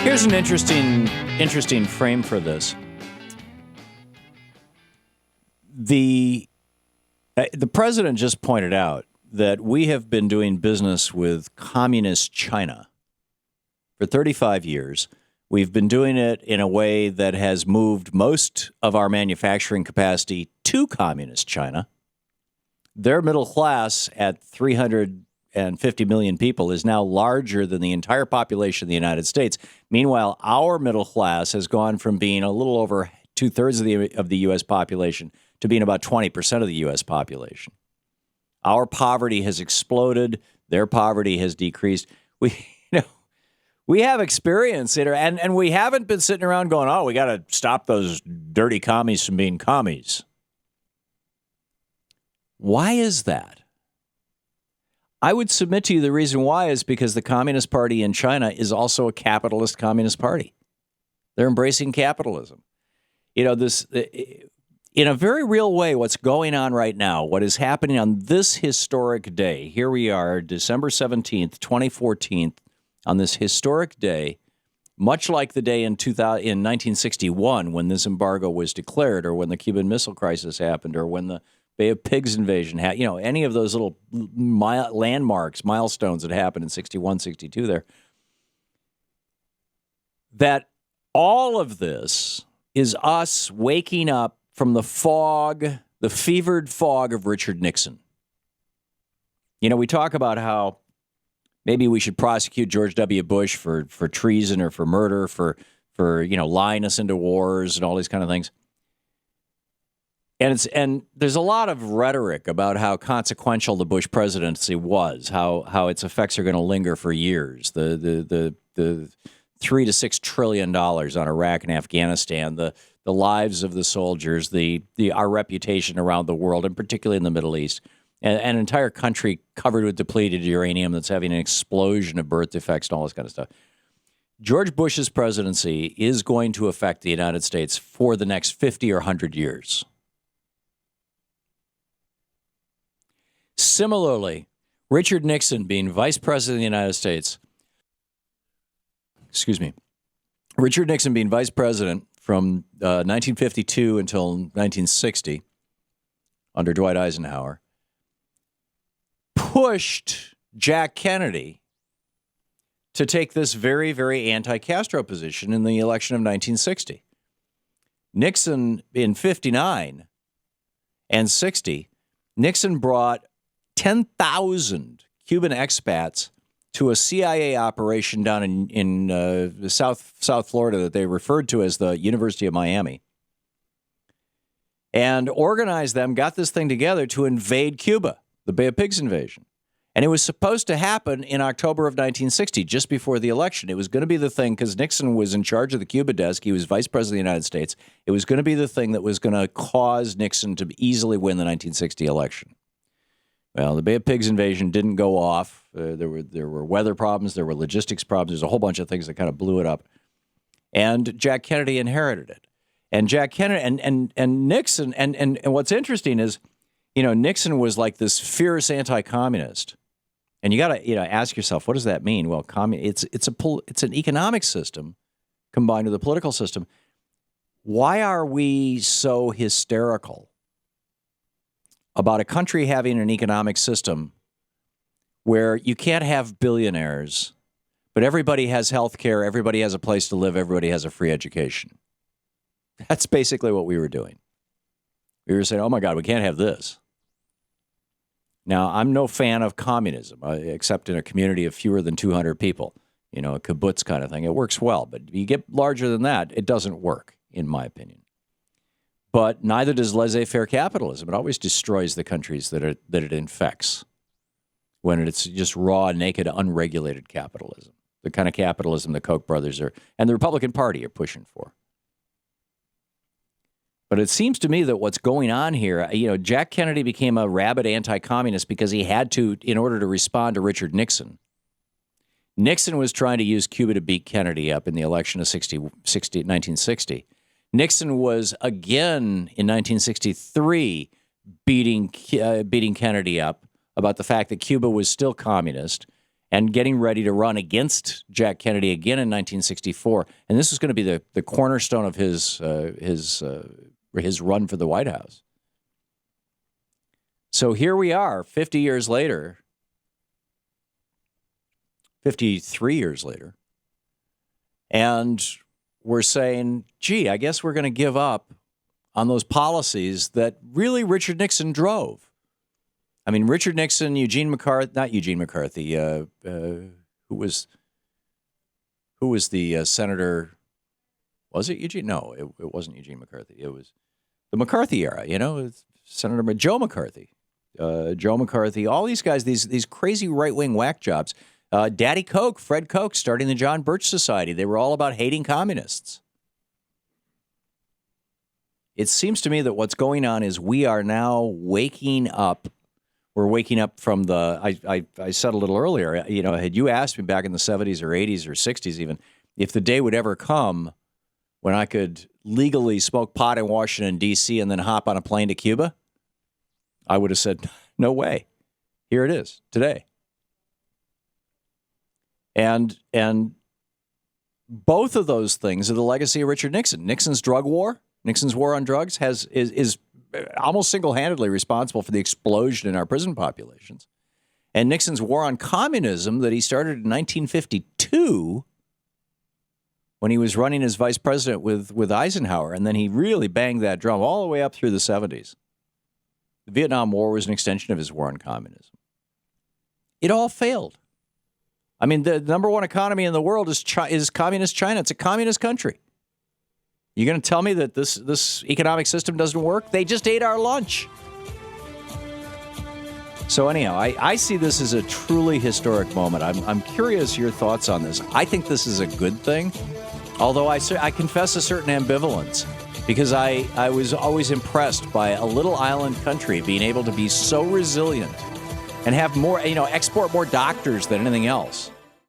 Here's an interesting frame for this. The president just pointed out that we have been doing business with communist China for 35 years. We've been doing it in a way that has moved most of our manufacturing capacity to communist China. Their middle class at 350 million people is now larger than the entire population of the United States. Meanwhile, our middle class has gone from being a little over two-thirds of the U.S. population to being about 20% of the U.S. population. Our poverty has exploded. Their poverty has decreased. We have experience in it, and we haven't been sitting around going, oh, we got to stop those dirty commies from being commies. Why is that? I would submit to you the reason why is because the Communist Party in China is also a capitalist communist party. They're embracing capitalism. You know, this in a very real way, what's going on right now, what is happening on this historic day, here we are, December 17th, 2014, on this historic day, much like the day in 1961 when this embargo was declared, or when the Cuban Missile Crisis happened, or when the Bay of Pigs invasion happened, any of those little landmarks, milestones that happened in 61, 62 there, that all of this is us waking up from the fog, the fevered fog of Richard Nixon. We talk about how maybe we should prosecute George W. Bush for treason or for murder, for lying us into wars and all these kind of things. And there's a lot of rhetoric about how consequential the Bush presidency was, how its effects are going to linger for years. The $3 to $6 trillion on Iraq and Afghanistan, the lives of the soldiers, our reputation around the world, and particularly in the Middle East, and an entire country covered with depleted uranium that's having an explosion of birth defects and all this kind of stuff. George Bush's presidency is going to affect the United States for the next 50 or 100 years. Similarly, Richard Nixon being vice president of the United States, Richard Nixon being vice president from 1952 until 1960 under Dwight Eisenhower, pushed Jack Kennedy to take this very, very anti-Castro position in the election of 1960. Nixon, in 59 and 60, Nixon brought 10,000 Cuban expats to a CIA operation down in South Florida that they referred to as the University of Miami, and organized them, got this thing together to invade Cuba, the Bay of Pigs invasion. And it was supposed to happen in October of 1960, just before the election. It was going to be the thing, because Nixon was in charge of the Cuba desk. He was vice president of the United States. It was going to be the thing that was going to cause Nixon to easily win the 1960 election. Well, the Bay of Pigs invasion didn't go off. There were weather problems. There were logistics problems. There's a whole bunch of things that kind of blew it up. And Jack Kennedy inherited it. And Jack Kennedy and Nixon, and what's interesting is, Nixon was like this fierce anti-communist. And you got to ask yourself, what does that mean? Well, it's an economic system combined with a political system. Why are we so hysterical about a country having an economic system where you can't have billionaires, but everybody has health care, everybody has a place to live, everybody has a free education? That's basically what we were doing. We were saying, oh my God, we can't have this. Now, I'm no fan of communism, except in a community of fewer than 200 people, a kibbutz kind of thing. It works well, but you get larger than that, it doesn't work, in my opinion. But neither does laissez-faire capitalism. It always destroys the countries that it infects when it's just raw, naked, unregulated capitalism, the kind of capitalism the Koch brothers and the Republican Party are pushing for. But it seems to me that what's going on here, Jack Kennedy became a rabid anti-communist because he had to, in order to respond to Richard Nixon. Nixon was trying to use Cuba to beat Kennedy up in the election of 1960. Nixon was again in 1963 beating Kennedy up about the fact that Cuba was still communist and getting ready to run against Jack Kennedy again in 1964. And this was going to be the cornerstone of his run for the White House. So here we are, 50 years later, 53 years later, and we're saying, gee, I guess we're going to give up on those policies that really Richard Nixon drove. I mean, Richard Nixon, not Eugene McCarthy, who was the senator? Was it Eugene? No, it wasn't Eugene McCarthy. It was the McCarthy era, Senator Joe McCarthy. Joe McCarthy, all these guys, these crazy right-wing whack jobs. Daddy Koch, Fred Koch, starting the John Birch Society. They were all about hating communists. It seems to me that what's going on is we are now waking up. We're waking up from I said a little earlier, had you asked me back in the 70s or 80s or 60s even, if the day would ever come when I could legally smoke pot in Washington, D.C. and then hop on a plane to Cuba, I would have said, no way. Here it is today. And both of those things are the legacy of Richard Nixon. Nixon's drug war, Nixon's war on drugs is almost single-handedly responsible for the explosion in our prison populations. And Nixon's war on communism that he started in 1952 when he was running as vice president with Eisenhower, and then he really banged that drum all the way up through the 70s. The Vietnam War was an extension of his war on communism. It all failed. I mean, the number one economy in the world is communist China. It's a communist country. You're going to tell me that this economic system doesn't work? They just ate our lunch. So anyhow, I see this as a truly historic moment. I'm curious your thoughts on this. I think this is a good thing, although I confess a certain ambivalence, because I was always impressed by a little island country being able to be so resilient and have more, export more doctors than anything else.